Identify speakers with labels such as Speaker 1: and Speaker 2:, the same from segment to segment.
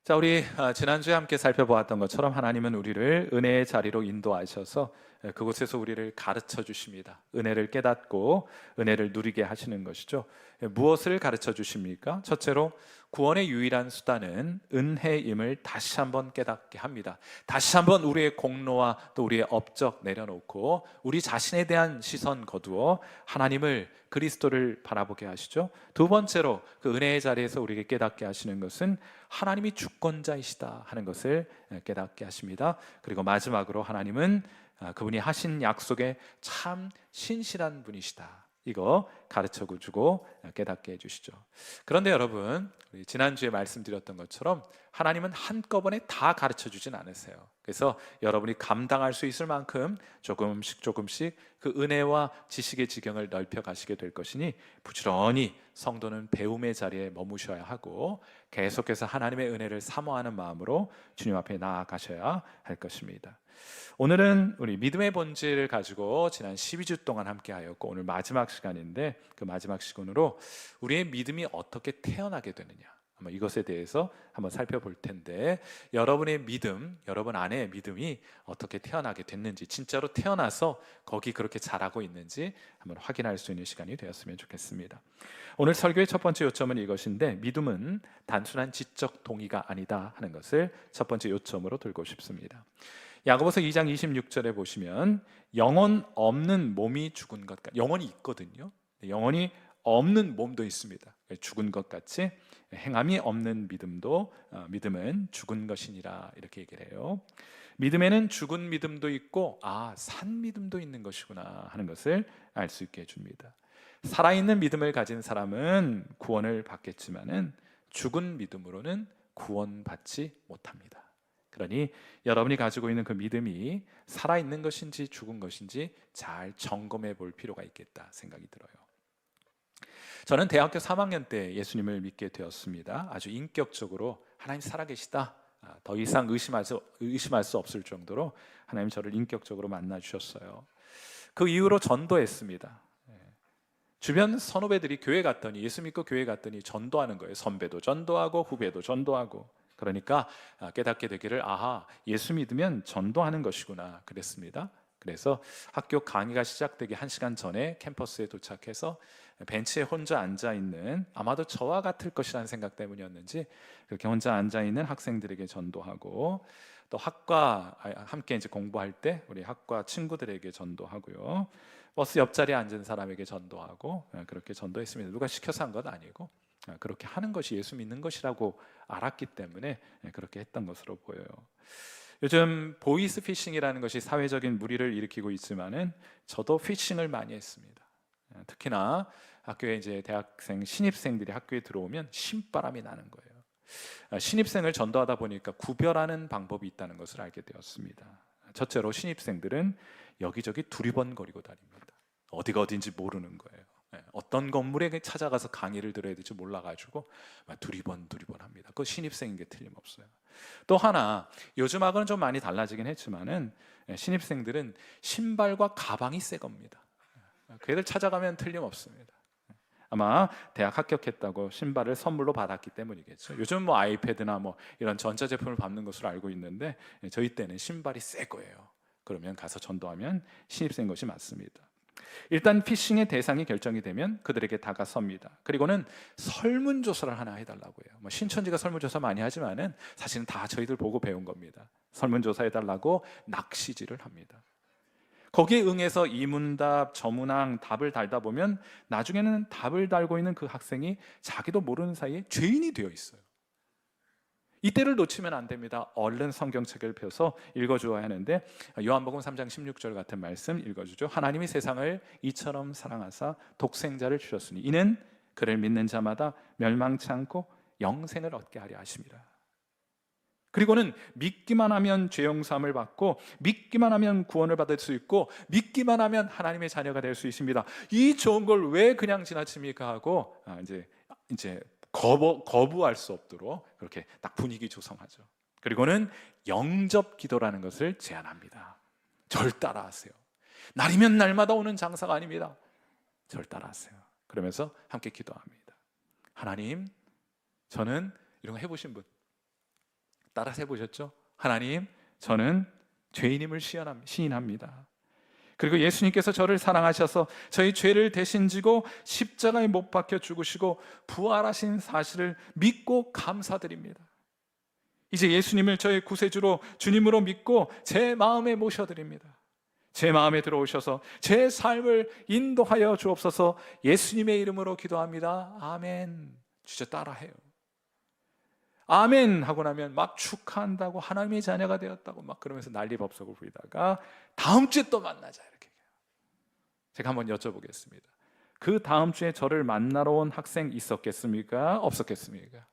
Speaker 1: 자, 우리 지난주에 함께 살펴보았던 것처럼 하나님은 우리를 은혜의 자리로 인도하셔서 그곳에서 우리를 가르쳐 주십니다. 은혜를 깨닫고 은혜를 누리게 하시는 것이죠. 무엇을 가르쳐 주십니까? 첫째로 구원의 유일한 수단은 은혜임을 다시 한번 깨닫게 합니다. 다시 한번 우리의 공로와 또 우리의 업적 내려놓고 우리 자신에 대한 시선 거두어 하나님을, 그리스도를 바라보게 하시죠. 두 번째로 그 은혜의 자리에서 우리에게 깨닫게 하시는 것은 하나님이 주권자이시다 하는 것을 깨닫게 하십니다. 그리고 마지막으로 하나님은 그분이 하신 약속에 참 신실한 분이시다. 이거 가르쳐 주고 깨닫게 해주시죠. 그런데 여러분, 우리 지난주에 말씀드렸던 것처럼 하나님은 한꺼번에 다 가르쳐 주진 않으세요. 그래서 여러분이 감당할 수 있을 만큼 조금씩 그 은혜와 지식의 지경을 넓혀 가시게 될 것이니 부지런히 성도는 배움의 자리에 머무셔야 하고 계속해서 하나님의 은혜를 사모하는 마음으로 주님 앞에 나아가셔야 할 것입니다. 오늘은 우리 믿음의 본질을 가지고 지난 12주 동안 함께 하였고 오늘 마지막 시간인데 그 마지막 시간으로 우리의 믿음이 어떻게 태어나게 되느냐, 한번 이것에 대해서 한번 살펴볼 텐데, 여러분의 믿음, 여러분 안에 믿음이 어떻게 태어나게 됐는지, 진짜로 태어나서 거기 그렇게 자라고 있는지 한번 확인할 수 있는 시간이 되었으면 좋겠습니다. 오늘 설교의 첫 번째 요점은 이것인데, 믿음은 단순한 지적 동의가 아니다 하는 것을 첫 번째 요점으로 들고 싶습니다. 야고보서 2장 26절에 보시면 영혼 없는 몸이 죽은 것 같, 영혼이 있거든요. 영혼이 없는 몸도 있습니다. 죽은 것 같이 행함이 없는 믿음도 믿음은 죽은 것이니라, 이렇게 얘기를 해요. 믿음에는 죽은 믿음도 있고 산 믿음도 있는 것이구나 하는 것을 알 수 있게 해줍니다. 살아있는 믿음을 가진 사람은 구원을 받겠지만은 죽은 믿음으로는 구원받지 못합니다. 그러니 여러분이 가지고 있는 그 믿음이 살아있는 것인지 죽은 것인지 잘 점검해 볼 필요가 있겠다 생각이 들어요. 저는 대학교 3학년 때 예수님을 믿게 되었습니다. 아주 인격적으로 하나님 살아계시다, 더 이상 의심할 수 없을 정도로 하나님 저를 인격적으로 만나 주셨어요. 그 이후로 전도했습니다. 주변 선후배들이 교회 갔더니, 예수 믿고 교회 갔더니 전도하는 거예요. 선배도 전도하고 후배도 전도하고. 그러니까 깨닫게 되기를, 예수 믿으면 전도하는 것이구나 그랬습니다. 그래서 학교 강의가 시작되기 1시간 전에 캠퍼스에 도착해서 벤치에 혼자 앉아있는, 아마도 저와 같을 것이라는 생각 때문이었는지 그렇게 혼자 앉아있는 학생들에게 전도하고, 또 학과 함께 이제 공부할 때 우리 학과 친구들에게 전도하고요, 버스 옆자리에 앉은 사람에게 전도하고, 그렇게 전도했습니다. 누가 시켜서 한 건 아니고 그렇게 하는 것이 예수 믿는 것이라고 알았기 때문에 그렇게 했던 것으로 보여요. 요즘 보이스 피싱이라는 것이 사회적인 물의를 일으키고 있지만은 저도 피싱을 많이 했습니다. 특히나 학교에 이제 대학생 신입생들이 학교에 들어오면 신바람이 나는 거예요. 신입생을 전도하다 보니까 구별하는 방법이 있다는 것을 알게 되었습니다. 첫째로 신입생들은 여기저기 두리번거리고 다닙니다. 어디가 어딘지 모르는 거예요. 어떤 건물에 찾아가서 강의를 들어야 될지 몰라가지고 막 두리번 합니다. 그거 신입생인 게 틀림없어요. 또 하나, 요즘하고는 좀 많이 달라지긴 했지만은 신입생들은 신발과 가방이 새 겁니다. 그 애들 찾아가면 틀림없습니다. 아마 대학 합격했다고 신발을 선물로 받았기 때문이겠죠. 요즘 뭐 아이패드나 뭐 이런 전자제품을 받는 것으로 알고 있는데, 저희 때는 신발이 새 거예요. 그러면 가서 전도하면 신입생 것이 맞습니다. 일단 피싱의 대상이 결정이 되면 그들에게 다가섭니다. 그리고는 설문조사를 하나 해달라고 해요. 뭐 신천지가 설문조사 많이 하지만은 사실은 다 저희들 보고 배운 겁니다. 설문조사 해달라고 낚시질을 합니다. 거기에 응해서 이문답, 저문항 답을 달다 보면 나중에는 답을 달고 있는 그 학생이 자기도 모르는 사이에 죄인이 되어 있어요. 이때를 놓치면 안 됩니다. 얼른 성경책을 펴서 읽어주어야 하는데, 요한복음 3장 16절 같은 말씀 읽어주죠. 하나님이 세상을 이처럼 사랑하사 독생자를 주셨으니 이는 그를 믿는 자마다 멸망치 않고 영생을 얻게 하려 하심이라. 그리고는 믿기만 하면 죄 용서함을 받고, 믿기만 하면 구원을 받을 수 있고, 믿기만 하면 하나님의 자녀가 될 수 있습니다. 이 좋은 걸 왜 그냥 지나칩니까 하고 이제 거부할 수 없도록 그렇게 딱 분위기 조성하죠. 그리고는 영접 기도라는 것을 제안합니다. 절 따라하세요. 날이면 날마다 오는 장사가 아닙니다. 절 따라하세요. 그러면서 함께 기도합니다. 하나님, 저는 이런 거 해보신 분, 따라서 해보셨죠? 하나님, 저는 죄인임을 시인합니다. 그리고 예수님께서 저를 사랑하셔서 저희 죄를 대신 지고 십자가에 못 박혀 죽으시고 부활하신 사실을 믿고 감사드립니다. 이제 예수님을 저의 구세주로 주님으로 믿고 제 마음에 모셔드립니다. 제 마음에 들어오셔서 제 삶을 인도하여 주옵소서. 예수님의 이름으로 기도합니다. 아멘. 진짜 따라해요. 아멘 하고 나면 막 축하한다고, 하나님의 자녀가 되었다고 막 그러면서 난리법석을 부리다가 다음 주에 또 만나자 이렇게. 제가 한번 여쭤보겠습니다. 그 다음 주에 저를 만나러 온 학생 있었겠습니까? 없었겠습니까?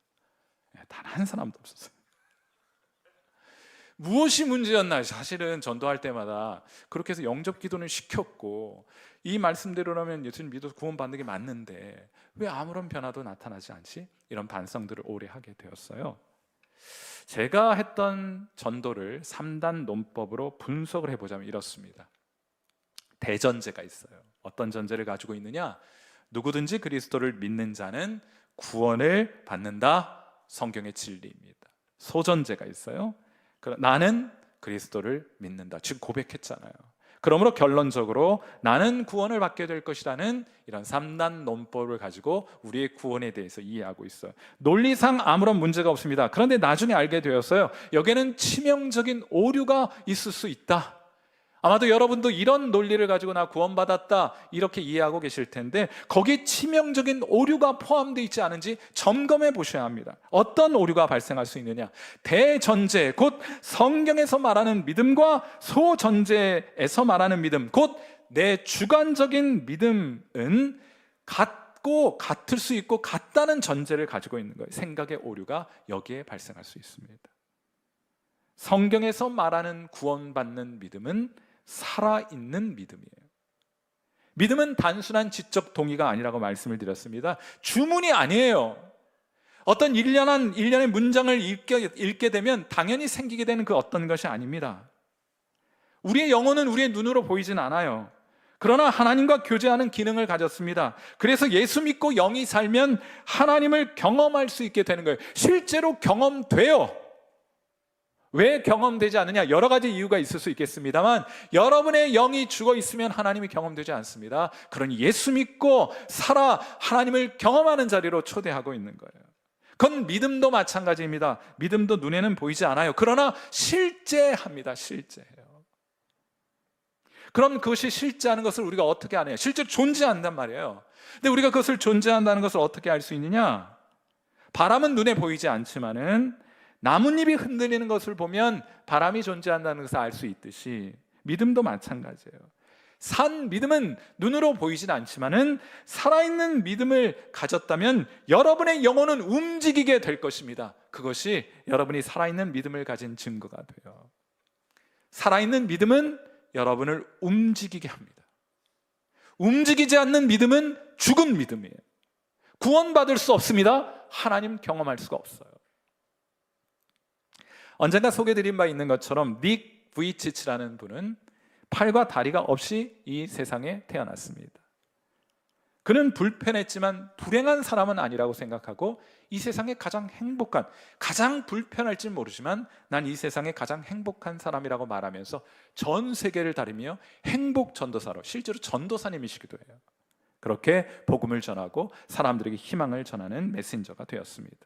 Speaker 1: 단 한 사람도 없었어요. 무엇이 문제였나? 사실은 전도할 때마다 그렇게 해서 영접 기도는 시켰고 이 말씀대로라면 예수님 믿어서 구원받는 게 맞는데 왜 아무런 변화도 나타나지 않지? 이런 반성들을 오래 하게 되었어요. 제가 했던 전도를 3단 논법으로 분석을 해보자면 이렇습니다. 대전제가 있어요. 어떤 전제를 가지고 있느냐? 누구든지 그리스도를 믿는 자는 구원을 받는다. 성경의 진리입니다. 소전제가 있어요. 나는 그리스도를 믿는다. 지금 고백했잖아요. 그러므로 결론적으로 나는 구원을 받게 될 것이라는 이런 3단 논법을 가지고 우리의 구원에 대해서 이해하고 있어요. 논리상 아무런 문제가 없습니다. 그런데 나중에 알게 되었어요. 여기에는 치명적인 오류가 있을 수 있다. 아마도 여러분도 이런 논리를 가지고 나 구원받았다 이렇게 이해하고 계실 텐데 거기에 치명적인 오류가 포함되어 있지 않은지 점검해 보셔야 합니다. 어떤 오류가 발생할 수 있느냐? 대전제, 곧 성경에서 말하는 믿음과 소전제에서 말하는 믿음, 곧 내 주관적인 믿음은 같을 수 있고 같다는 전제를 가지고 있는 거예요. 생각의 오류가 여기에 발생할 수 있습니다. 성경에서 말하는 구원받는 믿음은 살아있는 믿음이에요. 믿음은 단순한 지적 동의가 아니라고 말씀을 드렸습니다. 주문이 아니에요. 어떤 일련의 문장을 읽게 되면 당연히 생기게 되는 그 어떤 것이 아닙니다. 우리의 영혼은 우리의 눈으로 보이진 않아요. 그러나 하나님과 교제하는 기능을 가졌습니다. 그래서 예수 믿고 영이 살면 하나님을 경험할 수 있게 되는 거예요. 실제로 경험돼요. 왜 경험되지 않느냐? 여러 가지 이유가 있을 수 있겠습니다만 여러분의 영이 죽어 있으면 하나님이 경험되지 않습니다. 그러니 예수 믿고 살아 하나님을 경험하는 자리로 초대하고 있는 거예요. 그건 믿음도 마찬가지입니다. 믿음도 눈에는 보이지 않아요. 그러나 실제합니다. 실제해요. 그럼 그것이 실제하는 것을 우리가 어떻게 아냐? 실제로 존재한단 말이에요. 근데 우리가 그것을 존재한다는 것을 어떻게 알 수 있느냐? 바람은 눈에 보이지 않지만은 나뭇잎이 흔들리는 것을 보면 바람이 존재한다는 것을 알 수 있듯이 믿음도 마찬가지예요. 산 믿음은 눈으로 보이진 않지만은 살아있는 믿음을 가졌다면 여러분의 영혼은 움직이게 될 것입니다. 그것이 여러분이 살아있는 믿음을 가진 증거가 돼요. 살아있는 믿음은 여러분을 움직이게 합니다. 움직이지 않는 믿음은 죽은 믿음이에요. 구원받을 수 없습니다. 하나님 경험할 수가 없어요. 언젠가 소개드린 바 있는 것처럼 닉 부이치치라는 분은 팔과 다리가 없이 이 세상에 태어났습니다. 그는 불편했지만 불행한 사람은 아니라고 생각하고 이 세상에 가장 불편할지 모르지만 난 이 세상에 가장 행복한 사람이라고 말하면서 전 세계를 다니며 행복 전도사로, 실제로 전도사님이시기도 해요. 그렇게 복음을 전하고 사람들에게 희망을 전하는 메신저가 되었습니다.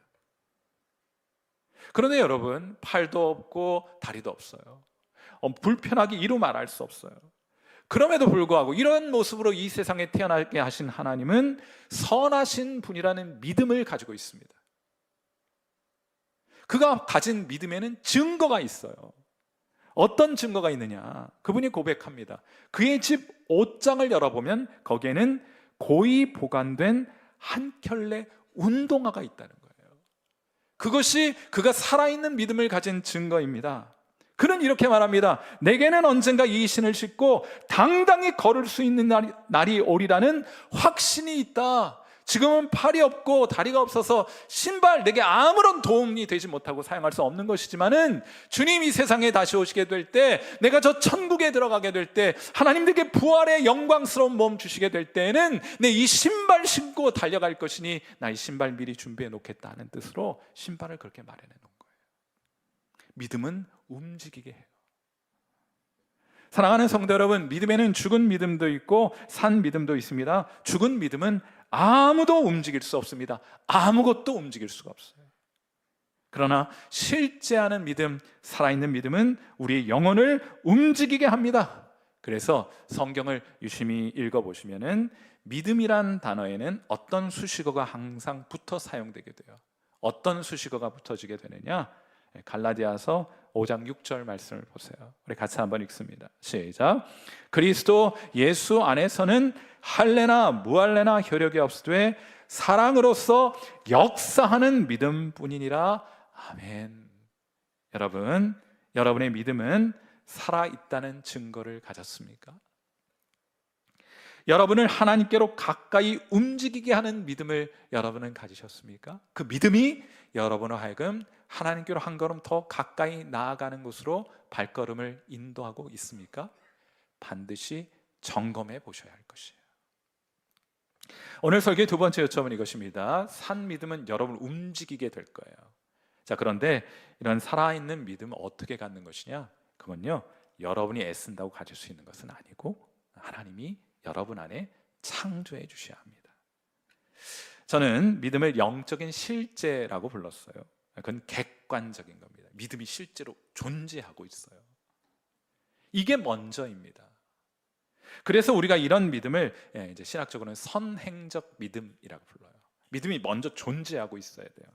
Speaker 1: 그런데 여러분, 팔도 없고 다리도 없어요. 불편하기 이루 말할 수 없어요. 그럼에도 불구하고 이런 모습으로 이 세상에 태어나게 하신 하나님은 선하신 분이라는 믿음을 가지고 있습니다. 그가 가진 믿음에는 증거가 있어요. 어떤 증거가 있느냐? 그분이 고백합니다. 그의 집 옷장을 열어보면 거기에는 고이 보관된 한 켤레 운동화가 있다는 거예요. 그것이 그가 살아있는 믿음을 가진 증거입니다. 그는 이렇게 말합니다. 내게는 언젠가 이 신을 신고 당당히 걸을 수 있는 날이 오리라는 확신이 있다. 지금은 팔이 없고 다리가 없어서 신발 내게 아무런 도움이 되지 못하고 사용할 수 없는 것이지만은 주님이 세상에 다시 오시게 될 때, 내가 저 천국에 들어가게 될 때, 하나님들께 부활의 영광스러운 몸 주시게 될 때에는 내 이 신발 신고 달려갈 것이니 나 이 신발 미리 준비해 놓겠다는 뜻으로 신발을 그렇게 마련해 놓은 거예요. 믿음은 움직이게 해요. 사랑하는 성도 여러분, 믿음에는 죽은 믿음도 있고 산 믿음도 있습니다. 죽은 믿음은 아무도 움직일 수 없습니다. 아무것도 움직일 수가 없어요. 그러나 실제하는 믿음, 살아있는 믿음은 우리의 영혼을 움직이게 합니다. 그래서 성경을 유심히 읽어보시면은 믿음이란 단어에는 어떤 수식어가 항상 붙어 사용되게 돼요. 어떤 수식어가 붙어지게 되느냐? 갈라디아서 5장 6절 말씀을 보세요. 우리 같이 한번 읽습니다. 시작. 그리스도 예수 안에서는 할례나 무할례나 효력이 없으되 사랑으로서 역사하는 믿음뿐이니라. 아멘. 여러분, 여러분의 믿음은 살아있다는 증거를 가졌습니까? 여러분을 하나님께로 가까이 움직이게 하는 믿음을 여러분은 가지셨습니까? 그 믿음이 여러분을 하여금 하나님께로 한 걸음 더 가까이 나아가는 곳으로 발걸음을 인도하고 있습니까? 반드시 점검해 보셔야 할 것이에요. 오늘 설교의 두 번째 요점은 이것입니다. 산 믿음은 여러분을 움직이게 될 거예요. 자, 그런데 이런 살아있는 믿음을 어떻게 갖는 것이냐? 그건요, 여러분이 애쓴다고 가질 수 있는 것은 아니고 하나님이 여러분 안에 창조해 주셔야 합니다. 저는 믿음을 영적인 실제라고 불렀어요. 그건 객관적인 겁니다. 믿음이 실제로 존재하고 있어요. 이게 먼저입니다. 그래서 우리가 이런 믿음을 이제 신학적으로는 선행적 믿음이라고 불러요. 믿음이 먼저 존재하고 있어야 돼요.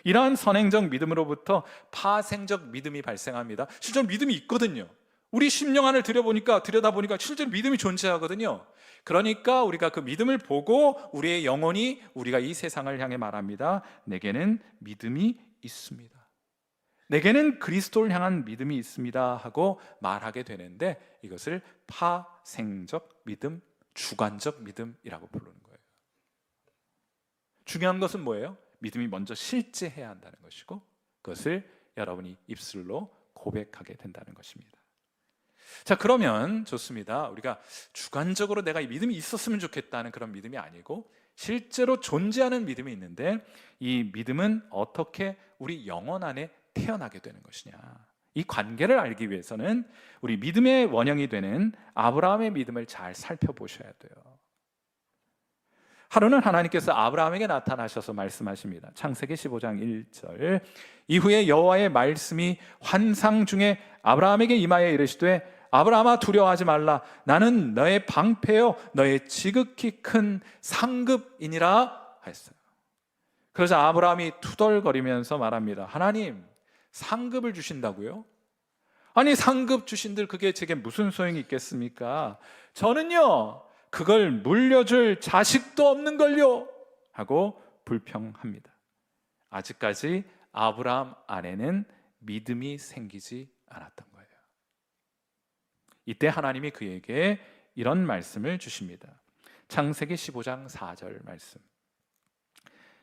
Speaker 1: 이러한 선행적 믿음으로부터 파생적 믿음이 발생합니다. 실제로 믿음이 있거든요. 우리 심령 안을 들여다보니까 실제로 믿음이 존재하거든요. 그러니까 우리가 그 믿음을 보고 우리의 영혼이 우리가 이 세상을 향해 말합니다. 내게는 믿음이 있습니다. 내게는 그리스도를 향한 믿음이 있습니다 하고 말하게 되는데, 이것을 파생적 믿음, 주관적 믿음이라고 부르는 거예요. 중요한 것은 뭐예요? 믿음이 먼저 실제해야 한다는 것이고, 그것을 여러분이 입술로 고백하게 된다는 것입니다. 자, 그러면 좋습니다. 우리가 주관적으로 내가 이 믿음이 있었으면 좋겠다는 그런 믿음이 아니고 실제로 존재하는 믿음이 있는데, 이 믿음은 어떻게 우리 영혼 안에 태어나게 되는 것이냐, 이 관계를 알기 위해서는 우리 믿음의 원형이 되는 아브라함의 믿음을 잘 살펴보셔야 돼요. 하루는 하나님께서 아브라함에게 나타나셔서 말씀하십니다. 창세기 15장 1절. 이후에 여호와의 말씀이 환상 중에 아브라함에게 임하여 이르시되 아브라함아 두려워하지 말라. 나는 너의 방패요 너의 지극히 큰 상급이니라 하였어요. 그러자 아브라함이 투덜거리면서 말합니다. 하나님, 상급을 주신다고요? 아니, 상급 주신들 그게 제게 무슨 소용이 있겠습니까? 저는요 그걸 물려줄 자식도 없는 걸요 하고 불평합니다. 아직까지 아브라함 안에는 믿음이 생기지 않았던 거예요. 이때 하나님이 그에게 이런 말씀을 주십니다. 창세기 15장 4절 말씀.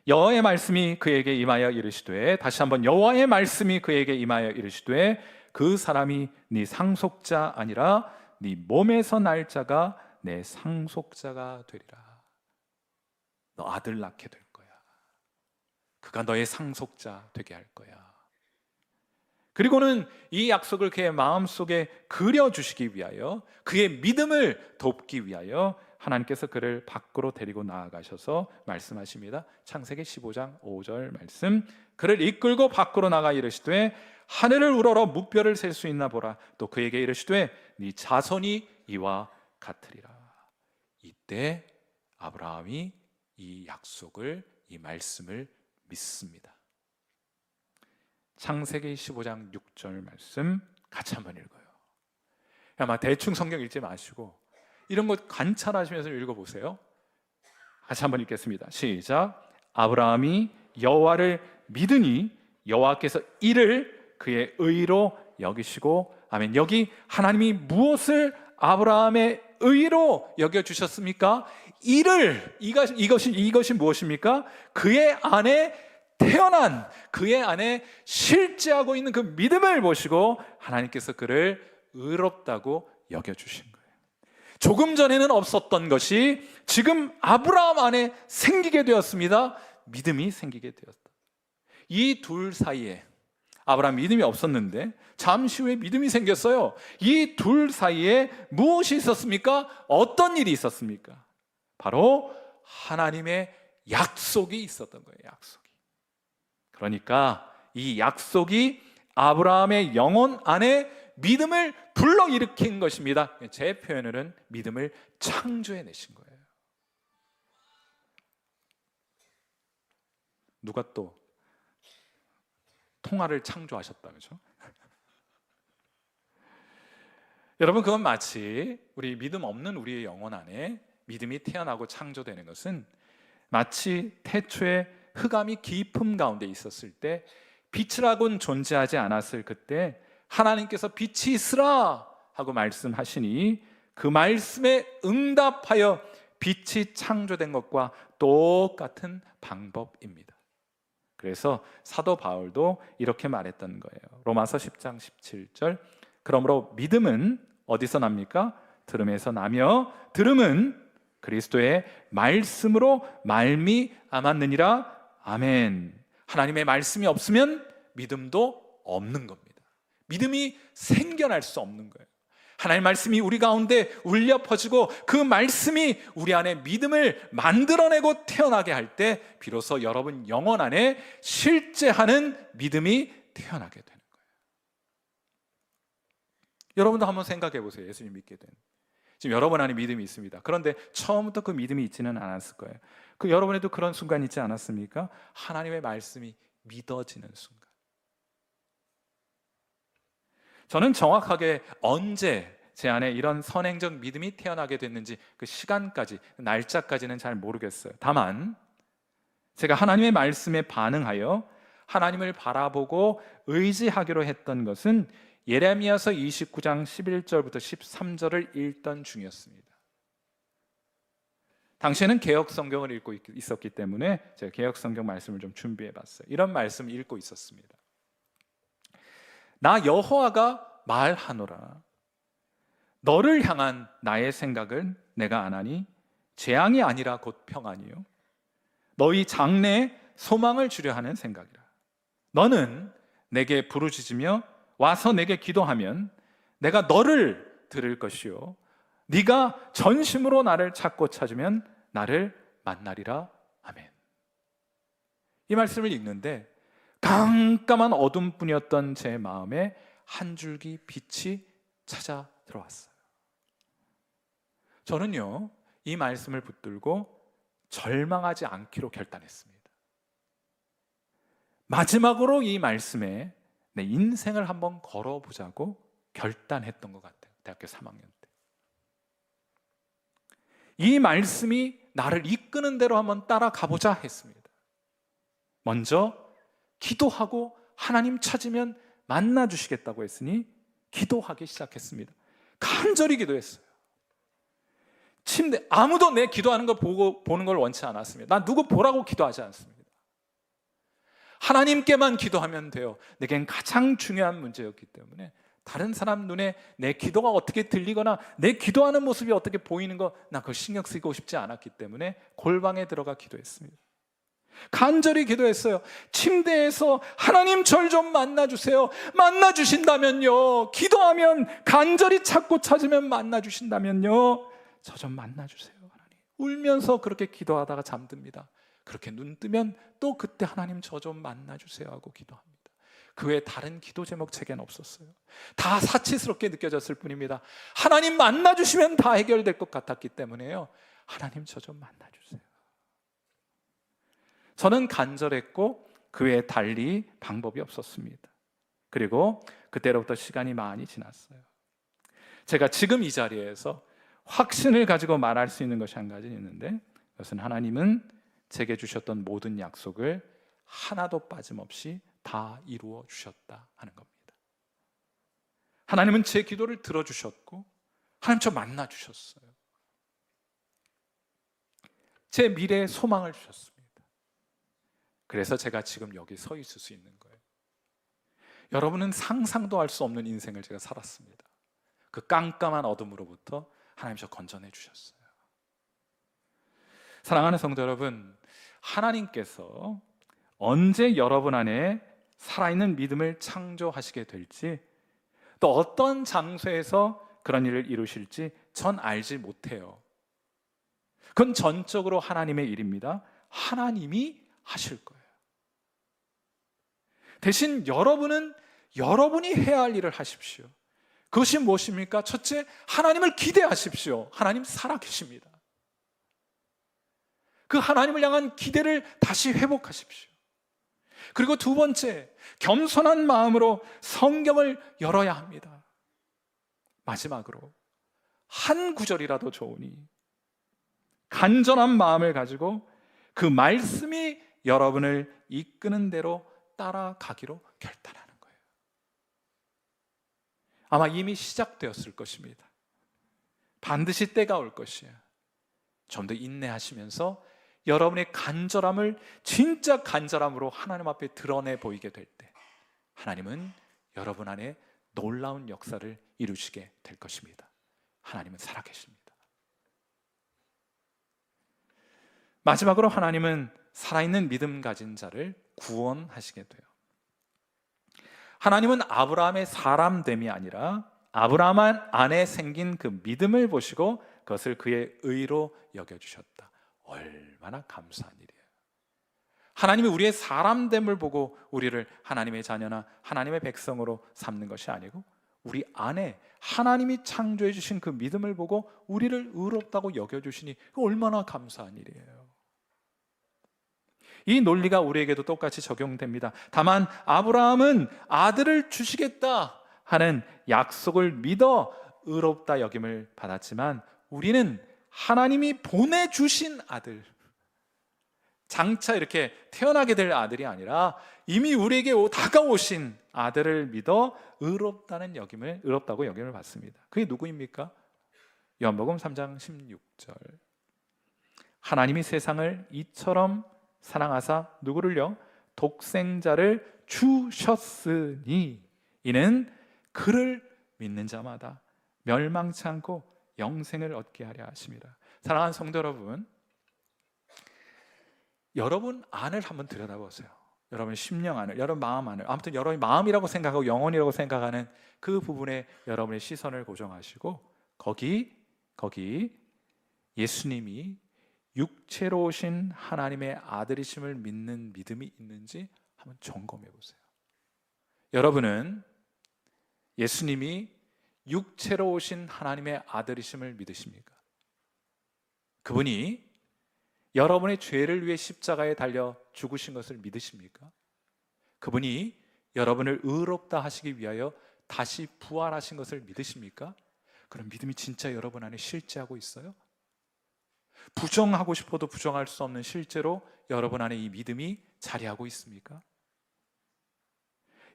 Speaker 1: 여호와의 말씀이 그에게 임하여 이르시되, 다시 한번 여호와의 말씀이 그에게 임하여 이르시되 그 사람이 네 상속자 아니라 네 몸에서 날 자가 내 상속자가 되리라. 너 아들 낳게 될 거야. 그가 너의 상속자 되게 할 거야. 그리고는 이 약속을 그의 마음속에 그려주시기 위하여, 그의 믿음을 돕기 위하여 하나님께서 그를 밖으로 데리고 나아가셔서 말씀하십니다. 창세기 15장 5절 말씀. 그를 이끌고 밖으로 나가 이르시되 하늘을 우러러 무뼈를 셀 수 있나 보라. 또 그에게 이르시되 네 자손이 이와 같으리라. 이때 아브라함이 이 약속을, 이 말씀을 믿습니다. 창세기 15장 6절 말씀 같이 한번 읽어요. 아마 대충 성경 읽지 마시고 이런 것 관찰하시면서 읽어보세요. 같이 한번 읽겠습니다. 시작. 아브라함이 여호와를 믿으니 여호와께서 이를 그의 의로 여기시고, 아멘. 여기 하나님이 무엇을 아브라함의 의로 여겨주셨습니까? 이를, 이것이 무엇입니까? 그의 안에 태어난, 그의 안에 실제하고 있는 그 믿음을 보시고 하나님께서 그를 의롭다고 여겨주신 거예요. 조금 전에는 없었던 것이 지금 아브라함 안에 생기게 되었습니다. 믿음이 생기게 되었다. 이 둘 사이에, 아브라함 믿음이 없었는데 잠시 후에 믿음이 생겼어요. 이 둘 사이에 무엇이 있었습니까? 어떤 일이 있었습니까? 바로 하나님의 약속이 있었던 거예요. 약속이. 그러니까 이 약속이 아브라함의 영혼 안에 믿음을 불러일으킨 것입니다. 제 표현으로는 믿음을 창조해내신 거예요. 누가 또 통화를 창조하셨다, 그죠? 여러분, 그건 마치 우리 믿음 없는 우리의 영혼 안에 믿음이 태어나고 창조되는 것은 마치 태초에 흑암이 깊음 가운데 있었을 때 빛이라고는 존재하지 않았을 그때 하나님께서 빛이 있으라 하고 말씀하시니 그 말씀에 응답하여 빛이 창조된 것과 똑같은 방법입니다. 그래서 사도 바울도 이렇게 말했던 거예요. 로마서 10장 17절, 그러므로 믿음은 어디서 납니까? 들음에서 나며 들음은 그리스도의 말씀으로 말미암았느니라. 아멘. 하나님의 말씀이 없으면 믿음도 없는 겁니다. 믿음이 생겨날 수 없는 거예요. 하나님의 말씀이 우리 가운데 울려 퍼지고 그 말씀이 우리 안에 믿음을 만들어내고 태어나게 할 때 비로소 여러분 영혼 안에 실제하는 믿음이 태어나게 되는 거예요. 여러분도 한번 생각해 보세요. 예수님 믿게 된, 지금 여러분 안에 믿음이 있습니다. 그런데 처음부터 그 믿음이 있지는 않았을 거예요. 그 여러분에도 그런 순간 있지 않았습니까? 하나님의 말씀이 믿어지는 순간. 저는 정확하게 언제 제 안에 이런 선행적 믿음이 태어나게 됐는지 그 시간까지, 날짜까지는 잘 모르겠어요. 다만 제가 하나님의 말씀에 반응하여 하나님을 바라보고 의지하기로 했던 것은 예레미야서 29장 11절부터 13절을 읽던 중이었습니다. 당시에는 개역 성경을 읽고 있었기 때문에 제가 개역 성경 말씀을 좀 준비해 봤어요. 이런 말씀을 읽고 있었습니다. 나 여호와가 말하노라. 너를 향한 나의 생각은 내가 아나니 재앙이 아니라 곧 평안이요 너희 장래에 소망을 주려 하는 생각이라. 너는 내게 부르짖으며 와서 내게 기도하면 내가 너를 들을 것이요 네가 전심으로 나를 찾고 찾으면 나를 만나리라. 아멘. 이 말씀을 읽는데 깜깜한 어둠뿐이었던 제 마음에 한 줄기 빛이 찾아 들어왔어요. 저는요, 이 말씀을 붙들고 절망하지 않기로 결단했습니다. 마지막으로 이 말씀에 내 인생을 한번 걸어보자고 결단했던 것 같아요. 대학교 3학년 때. 이 말씀이 나를 이끄는 대로 한번 따라가보자 했습니다. 먼저 기도하고 하나님 찾으면 만나주시겠다고 했으니 기도하기 시작했습니다. 간절히 기도했어요. 침대, 아무도 내 기도하는 걸 보는 걸 원치 않았습니다. 난 누구 보라고 기도하지 않습니다. 하나님께만 기도하면 돼요. 내겐 가장 중요한 문제였기 때문에 다른 사람 눈에 내 기도가 어떻게 들리거나 내 기도하는 모습이 어떻게 보이는 거, 나 그걸 신경 쓰고 싶지 않았기 때문에 골방에 들어가 기도했습니다. 간절히 기도했어요. 침대에서 하나님 절 좀 만나주세요. 만나주신다면요, 기도하면 간절히 찾고 찾으면 만나주신다면요, 저 좀 만나주세요 하나님. 울면서 그렇게 기도하다가 잠듭니다. 그렇게 눈 뜨면 또 그때 하나님 저 좀 만나주세요 하고 기도합니다. 그 외에 다른 기도 제목 제겐 없었어요. 다 사치스럽게 느껴졌을 뿐입니다. 하나님 만나주시면 다 해결될 것 같았기 때문에요, 하나님 저 좀 만나주세요. 저는 간절했고 그 외에 달리 방법이 없었습니다. 그리고 그때로부터 시간이 많이 지났어요. 제가 지금 이 자리에서 확신을 가지고 말할 수 있는 것이 한 가지 있는데, 그것은 하나님은 제게 주셨던 모든 약속을 하나도 빠짐없이 다 이루어 주셨다 하는 겁니다. 하나님은 제 기도를 들어주셨고 하나님 저 만나주셨어요. 제 미래에 소망을 주셨습니다. 그래서 제가 지금 여기 서 있을 수 있는 거예요. 여러분은 상상도 할 수 없는 인생을 제가 살았습니다. 그 깜깜한 어둠으로부터 하나님 저 건져내 주셨어요. 사랑하는 성도 여러분, 하나님께서 언제 여러분 안에 살아있는 믿음을 창조하시게 될지, 또 어떤 장소에서 그런 일을 이루실지 전 알지 못해요. 그건 전적으로 하나님의 일입니다. 하나님이 하실 거예요. 대신 여러분은 여러분이 해야 할 일을 하십시오. 그것이 무엇입니까? 첫째, 하나님을 기대하십시오. 하나님 살아계십니다. 그 하나님을 향한 기대를 다시 회복하십시오. 그리고 두 번째, 겸손한 마음으로 성경을 열어야 합니다. 마지막으로 한 구절이라도 좋으니 간절한 마음을 가지고 그 말씀이 여러분을 이끄는 대로 따라가기로 결단하는 거예요. 아마 이미 시작되었을 것입니다. 반드시 때가 올 것이에요. 좀 더 인내하시면서 여러분의 간절함을 진짜 간절함으로 하나님 앞에 드러내 보이게 될 때, 하나님은 여러분 안에 놀라운 역사를 이루시게 될 것입니다. 하나님은 살아계십니다. 마지막으로 하나님은 살아있는 믿음 가진 자를 구원하시게 돼요. 하나님은 아브라함의 사람됨이 아니라 아브라함 안에 생긴 그 믿음을 보시고 그것을 그의 의로 여겨주셨다. 얼마나 감사한 일이에요. 하나님이 우리의 사람됨을 보고 우리를 하나님의 자녀나 하나님의 백성으로 삼는 것이 아니고, 우리 안에 하나님이 창조해 주신 그 믿음을 보고 우리를 의롭다고 여겨주시니 얼마나 감사한 일이에요. 이 논리가 우리에게도 똑같이 적용됩니다. 다만 아브라함은 아들을 주시겠다 하는 약속을 믿어 의롭다 여김을 받았지만, 우리는 하나님이 보내주신 아들, 장차 이렇게 태어나게 될 아들이 아니라 이미 우리에게 다가오신 아들을 믿어 의롭다고 여김을 받습니다. 그게 누구입니까? 요한복음 3장 16절. 하나님이 세상을 이처럼 사랑하사 누구를요? 독생자를 주셨으니 이는 그를 믿는 자마다 멸망치 않고 영생을 얻게 하려 하심이라. 사랑하는 성도 여러분, 여러분 안을 한번 들여다보세요. 여러분의 심령 안을, 여러분 마음 안을, 아무튼 여러분이 마음이라고 생각하고 영혼이라고 생각하는 그 부분에 여러분의 시선을 고정하시고, 거기 예수님이 육체로 오신 하나님의 아들이심을 믿는 믿음이 있는지 한번 점검해 보세요. 여러분은 예수님이 육체로 오신 하나님의 아들이심을 믿으십니까? 그분이 여러분의 죄를 위해 십자가에 달려 죽으신 것을 믿으십니까? 그분이 여러분을 의롭다 하시기 위하여 다시 부활하신 것을 믿으십니까? 그런 믿음이 진짜 여러분 안에 실제하고 있어요? 부정하고 싶어도 부정할 수 없는 실제로 여러분 안에 이 믿음이 자리하고 있습니까?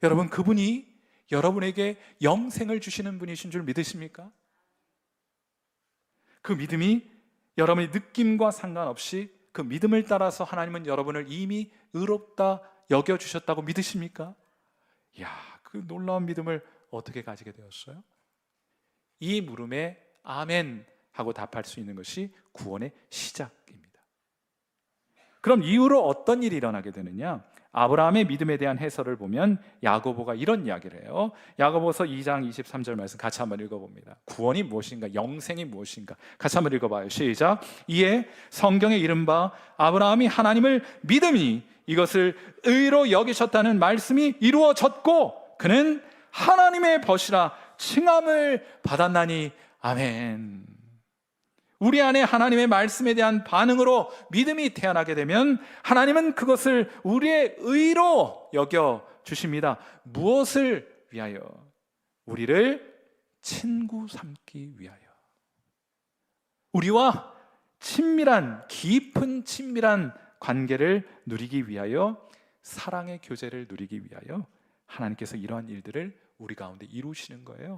Speaker 1: 여러분, 그분이 여러분에게 영생을 주시는 분이신 줄 믿으십니까? 그 믿음이 여러분의 느낌과 상관없이 그 믿음을 따라서 하나님은 여러분을 이미 의롭다 여겨주셨다고 믿으십니까? 이야, 그 놀라운 믿음을 어떻게 가지게 되었어요? 이 물음에 아멘 하고 답할 수 있는 것이 구원의 시작입니다. 그럼 이후로 어떤 일이 일어나게 되느냐? 아브라함의 믿음에 대한 해설을 보면 야고보가 이런 이야기를 해요. 야고보서 2장 23절 말씀 같이 한번 읽어봅니다. 구원이 무엇인가? 영생이 무엇인가? 같이 한번 읽어봐요. 시작. 이에 성경에 이른바 아브라함이 하나님을 믿음이 이것을 의로 여기셨다는 말씀이 이루어졌고 그는 하나님의 벗이라 칭함을 받았나니. 아멘. 우리 안에 하나님의 말씀에 대한 반응으로 믿음이 태어나게 되면 하나님은 그것을 우리의 의로 여겨 주십니다. 무엇을 위하여? 우리를 친구 삼기 위하여. 우리와 친밀한, 깊은 친밀한 관계를 누리기 위하여, 사랑의 교제를 누리기 위하여 하나님께서 이러한 일들을 우리 가운데 이루시는 거예요.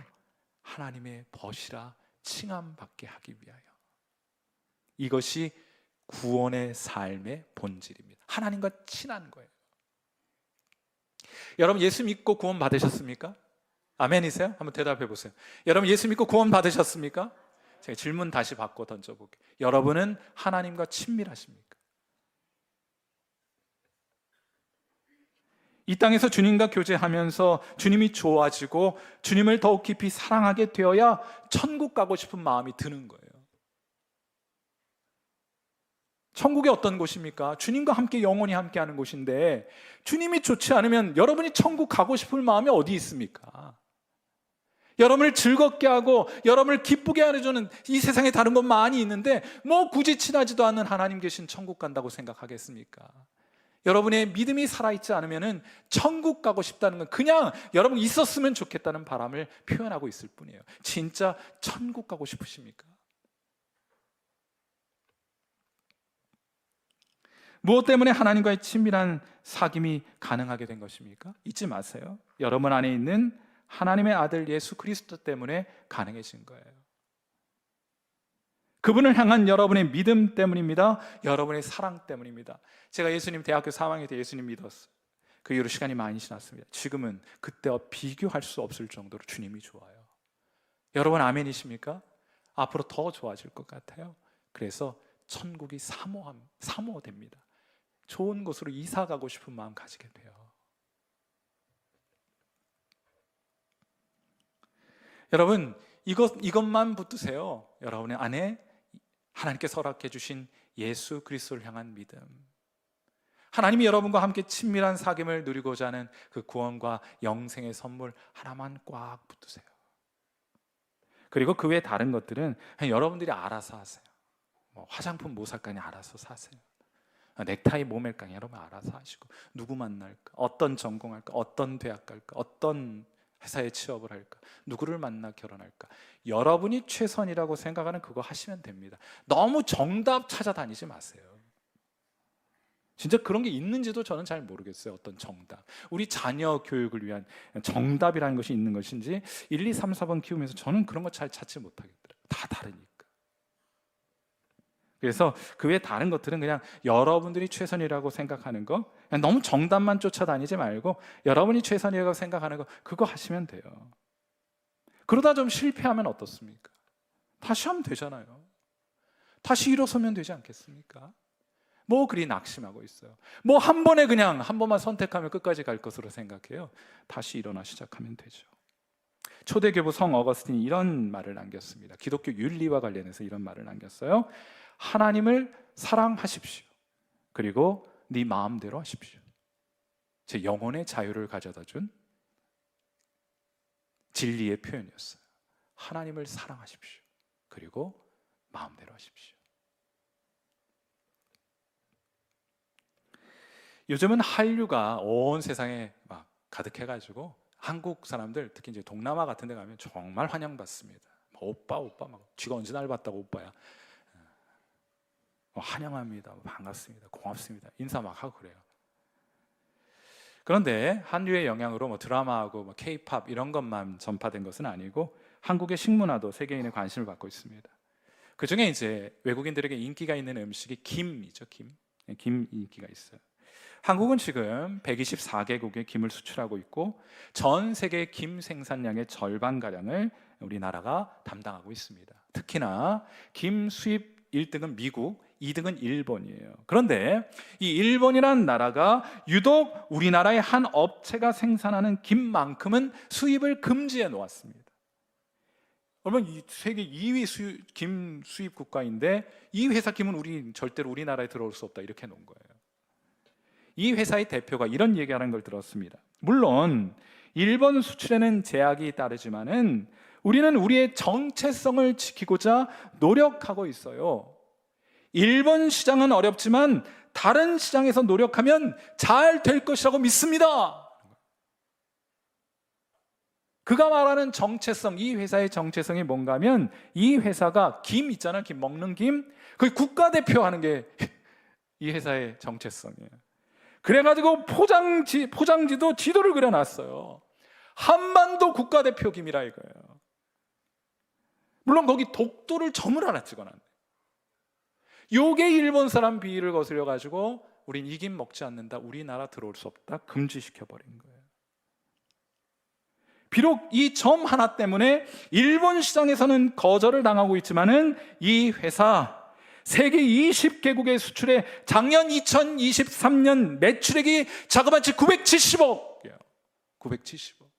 Speaker 1: 하나님의 벗이라 칭함받게 하기 위하여. 이것이 구원의 삶의 본질입니다. 하나님과 친한 거예요. 여러분, 예수 믿고 구원 받으셨습니까? 아멘이세요? 한번 대답해 보세요. 여러분, 예수 믿고 구원 받으셨습니까? 제가 질문 다시 바꿔 던져볼게요. 여러분은 하나님과 친밀하십니까? 이 땅에서 주님과 교제하면서 주님이 좋아지고 주님을 더욱 깊이 사랑하게 되어야 천국 가고 싶은 마음이 드는 거예요. 천국이 어떤 곳입니까? 주님과 함께 영원히 함께하는 곳인데 주님이 좋지 않으면 여러분이 천국 가고 싶을 마음이 어디 있습니까? 여러분을 즐겁게 하고 여러분을 기쁘게 해주는 이 세상에 다른 건 많이 있는데 뭐 굳이 친하지도 않는 하나님 계신 천국 간다고 생각하겠습니까? 여러분의 믿음이 살아있지 않으면 천국 가고 싶다는 건 그냥 여러분 있었으면 좋겠다는 바람을 표현하고 있을 뿐이에요. 진짜 천국 가고 싶으십니까? 무엇 때문에 하나님과의 친밀한 사귐이 가능하게 된 것입니까? 잊지 마세요. 여러분 안에 있는 하나님의 아들 예수 그리스도 때문에 가능해진 거예요. 그분을 향한 여러분의 믿음 때문입니다. 여러분의 사랑 때문입니다. 제가 예수님 대학교 3학년 때 예수님 믿었어요. 그 이후로 시간이 많이 지났습니다. 지금은 그때와 비교할 수 없을 정도로 주님이 좋아요. 여러분 아멘이십니까? 앞으로 더 좋아질 것 같아요. 그래서 천국이 사모됩니다. 좋은 곳으로 이사 가고 싶은 마음 가지게 돼요. 여러분 이것만 붙드세요. 여러분의 안에 하나님께서 허락해 주신 예수 그리스도를 향한 믿음, 하나님이 여러분과 함께 친밀한 사귐을 누리고자 하는 그 구원과 영생의 선물 하나만 꽉 붙드세요. 그리고 그 외 다른 것들은 그냥 여러분들이 알아서 하세요. 화장품 뭐 살까니 알아서 사세요. 넥타이 뭐 맬까니 여러분 알아서 하시고, 누구 만날까, 어떤 전공할까, 어떤 대학 갈까, 어떤 회사에 취업을 할까, 누구를 만나 결혼할까, 여러분이 최선이라고 생각하는 그거 하시면 됩니다. 너무 정답 찾아다니지 마세요. 진짜 그런 게 있는지도 저는 잘 모르겠어요. 어떤 정답, 우리 자녀 교육을 위한 정답이라는 것이 있는 것인지 1, 2, 3, 4번 키우면서 저는 그런 거 잘 찾지 못하겠더라고요. 다 다르니까. 그래서 그 외 다른 것들은 그냥 여러분들이 최선이라고 생각하는 거, 그냥 너무 정답만 쫓아다니지 말고 여러분이 최선이라고 생각하는 거 그거 하시면 돼요. 그러다 좀 실패하면 어떻습니까? 다시 하면 되잖아요. 다시 일어서면 되지 않겠습니까? 뭐 그리 낙심하고 있어요. 뭐 한 번만 선택하면 끝까지 갈 것으로 생각해요. 다시 일어나 시작하면 되죠. 초대교부 성 어거스틴이 이런 말을 남겼습니다. 기독교 윤리와 관련해서 이런 말을 남겼어요. 하나님을 사랑하십시오. 그리고 네 마음대로 하십시오. 제 영혼의 자유를 가져다 준 진리의 표현이었어요. 하나님을 사랑하십시오. 그리고 마음대로 하십시오. 요즘은 한류가 온 세상에 막 가득해가지고 한국 사람들, 특히 이제 동남아 같은 데 가면 정말 환영받습니다. 오빠 막 쥐가 언제 날 봤다고 오빠야. 환영합니다. 반갑습니다. 고맙습니다. 인사 막 하고 그래요. 그런데 한류의 영향으로 드라마하고 K-팝 이런 것만 전파된 것은 아니고 한국의 식문화도 세계인의 관심을 받고 있습니다. 그 중에 이제 외국인들에게 인기가 있는 음식이 김이죠. 김 인기가 있어요. 한국은 지금 124개국에 김을 수출하고 있고 전 세계 김 생산량의 절반가량을 우리나라가 담당하고 있습니다. 특히나 김 수입 1등은 미국, 2등은 일본이에요. 그런데 이 일본이라는 나라가 유독 우리나라의 한 업체가 생산하는 김만큼은 수입을 금지해 놓았습니다. 여러분, 이 세계 2위 김 수입 국가인데 이 회사 김은 절대로 우리나라에 들어올 수 없다 이렇게 놓은 거예요. 이 회사의 대표가 이런 얘기하는 걸 들었습니다. 물론 일본 수출에는 제약이 따르지만은 우리는 우리의 정체성을 지키고자 노력하고 있어요. 일본 시장은 어렵지만 다른 시장에서 노력하면 잘 될 것이라고 믿습니다. 그가 말하는 정체성, 이 회사의 정체성이 뭔가 하면 이 회사가 김 있잖아요. 김 먹는 김. 그 국가대표하는 게 이 회사의 정체성이에요. 그래가지고 포장지도 지도를 그려놨어요. 한반도 국가대표 김이라 이거예요. 물론 거기 독도를 점을 하나 찍어놨네. 요게 일본 사람 비위를 거슬려가지고 우린 이 김 먹지 않는다, 우리나라 들어올 수 없다, 금지시켜버린 거예요. 비록 이 점 하나 때문에 일본 시장에서는 거절을 당하고 있지만은 이 회사 세계 20개국의 수출에 작년 2023년 매출액이 자그마치 970억. 970억.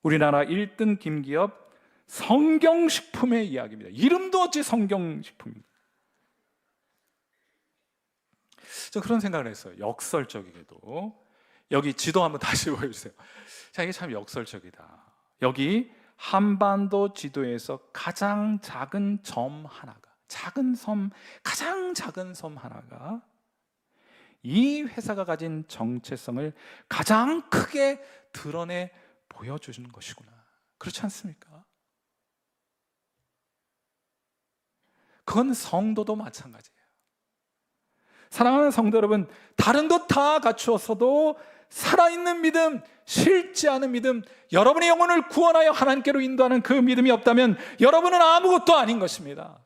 Speaker 1: 우리나라 1등 김기업 성경식품의 이야기입니다. 이름도 어찌 성경식품입니다. 저 그런 생각을 했어요. 역설적이게도. 여기 지도 한번 다시 보여주세요. 자, 이게 참 역설적이다. 여기 한반도 지도에서 가장 작은 점 하나가, 작은 섬, 가장 작은 섬 하나가 이 회사가 가진 정체성을 가장 크게 드러내 보여주는 것이구나. 그렇지 않습니까? 그건 성도도 마찬가지예요. 사랑하는 성도 여러분, 다른 것 다 갖추었어도 살아있는 믿음, 실지 않은 믿음, 여러분의 영혼을 구원하여 하나님께로 인도하는 그 믿음이 없다면 여러분은 아무것도 아닌 것입니다.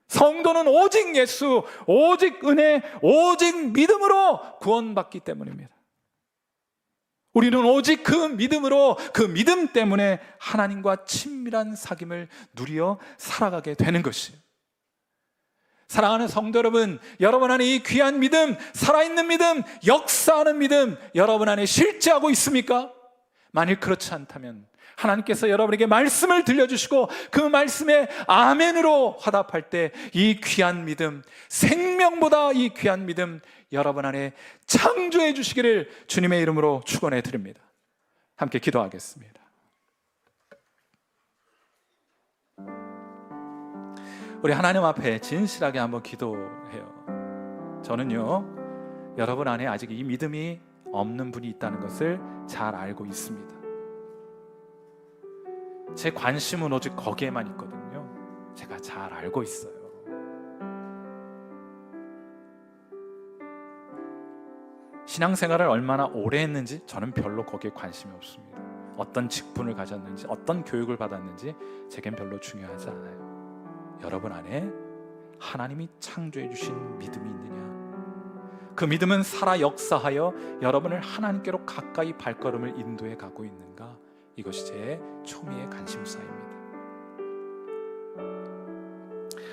Speaker 1: 성도는 오직 예수, 오직 은혜, 오직 믿음으로 구원받기 때문입니다. 우리는 오직 그 믿음으로, 그 믿음 때문에 하나님과 친밀한 사귐을 누리어 살아가게 되는 것이에요. 사랑하는 성도 여러분, 여러분 안에 이 귀한 믿음, 살아있는 믿음, 역사하는 믿음 여러분 안에 실제하고 있습니까? 만일 그렇지 않다면 하나님께서 여러분에게 말씀을 들려주시고 그 말씀에 아멘으로 화답할 때 이 귀한 믿음, 생명보다 이 귀한 믿음 여러분 안에 창조해 주시기를 주님의 이름으로 축원해 드립니다. 함께 기도하겠습니다. 우리 하나님 앞에 진실하게 한번 기도해요. 저는요, 여러분 안에 아직 이 믿음이 없는 분이 있다는 것을 잘 알고 있습니다. 제 관심은 오직 거기에만 있거든요. 제가 잘 알고 있어요. 신앙생활을 얼마나 오래 했는지 저는 별로 거기에 관심이 없습니다. 어떤 직분을 가졌는지, 어떤 교육을 받았는지 제겐 별로 중요하지 않아요. 여러분 안에 하나님이 창조해 주신 믿음이 있느냐? 그 믿음은 살아 역사하여 여러분을 하나님께로 가까이 발걸음을 인도해 가고 있는가? 이것이 제 초미의 관심사입니다.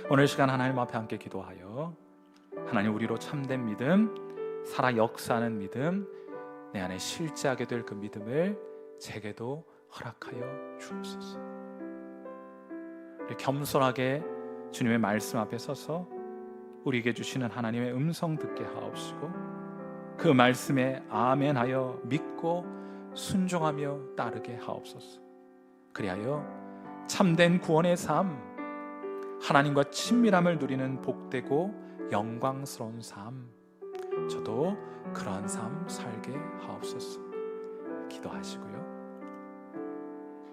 Speaker 1: 오늘 시간 하나님 앞에 함께 기도하여 하나님, 우리로 참된 믿음, 살아 역사하는 믿음, 내 안에 실제하게 될 그 믿음을 제게도 허락하여 주옵소서. 우리 겸손하게 주님의 말씀 앞에 서서 우리에게 주시는 하나님의 음성 듣게 하옵시고 그 말씀에 아멘하여 믿고 순종하며 따르게 하옵소서. 그리하여 참된 구원의 삶, 하나님과 친밀함을 누리는 복되고 영광스러운 삶, 저도 그러한 삶 살게 하옵소서. 기도하시고요.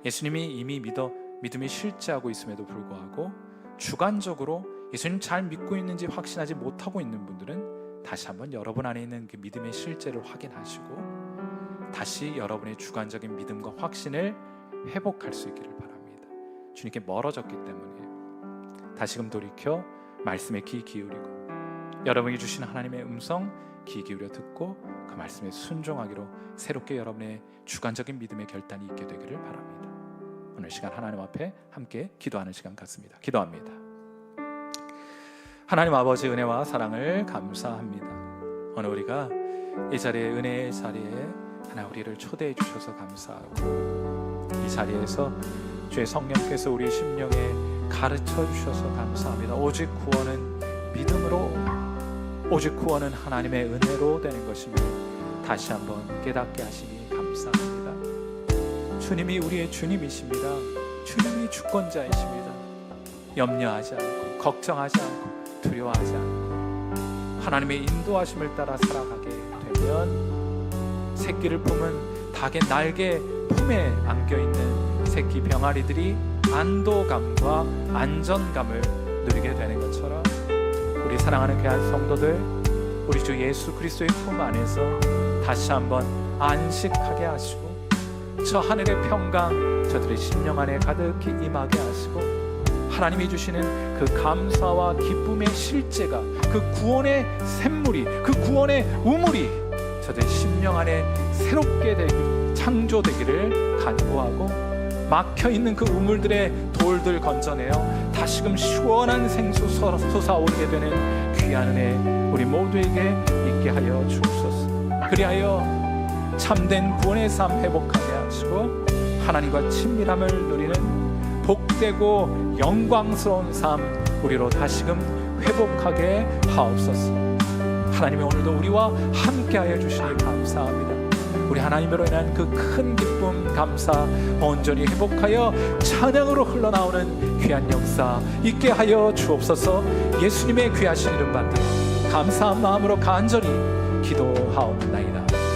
Speaker 1: 예수님이 이미 믿음이 실제하고 있음에도 불구하고 주관적으로 예수님 잘 믿고 있는지 확신하지 못하고 있는 분들은 다시 한번 여러분 안에 있는 그 믿음의 실제를 확인하시고 다시 여러분의 주관적인 믿음과 확신을 회복할 수 있기를 바랍니다. 주님께 멀어졌기 때문에 다시금 돌이켜 말씀에 귀 기울이고 여러분이 주신 하나님의 음성 귀 기울여 듣고 그 말씀에 순종하기로 새롭게 여러분의 주관적인 믿음의 결단이 있게 되기를 바랍니다. 오늘 시간 하나님 앞에 함께 기도하는 시간 같습니다. 기도합니다. 하나님 아버지, 은혜와 사랑을 감사합니다. 오늘 우리가 이 자리에, 은혜의 자리에 하나 우리를 초대해 주셔서 감사하고 이 자리에서 주의 성령께서 우리 심령에 가르쳐 주셔서 감사합니다. 오직 구원은 믿음으로, 오직 구원은 하나님의 은혜로 되는 것임을 다시 한번 깨닫게 하시니 감사합니다. 주님이 우리의 주님이십니다. 주님이 주권자이십니다. 염려하지 않고 걱정하지 않고 두려워하지 않고 하나님의 인도하심을 따라 살아가게 되면 새끼를 품은 닭의 날개 품에 안겨있는 새끼 병아리들이 안도감과 안전감을 누리게 되는 것처럼 우리 사랑하는 귀한 성도들, 우리 주 예수 그리스도의 품 안에서 다시 한번 안식하게 하시고 저 하늘의 평강 저들의 심령 안에 가득히 임하게 하시고 하나님이 주시는 그 감사와 기쁨의 실제가, 그 구원의 샘물이, 그 구원의 우물이 저들의 심령 안에 새롭게 창조되기를 간구하고 막혀있는 그 우물들의 돌들 건져내어 다시금 시원한 생수 솟아오르게 되는 귀한 은혜 우리 모두에게 있게 하여 주옵소서. 그리하여 참된 구원의 삶 회복하게 하시고 하나님과 친밀함을 누리는 복되고 영광스러운 삶 우리로 다시금 회복하게 하옵소서. 하나님이 오늘도 우리와 함께하여 주시니 감사합니다. 우리 하나님으로 인한 그 큰 기쁨 감사 온전히 회복하여 찬양으로 흘러나오는 귀한 역사 있게 하여 주옵소서. 예수님의 귀하신 이름 받들어 감사한 마음으로 간절히 기도하옵나이다.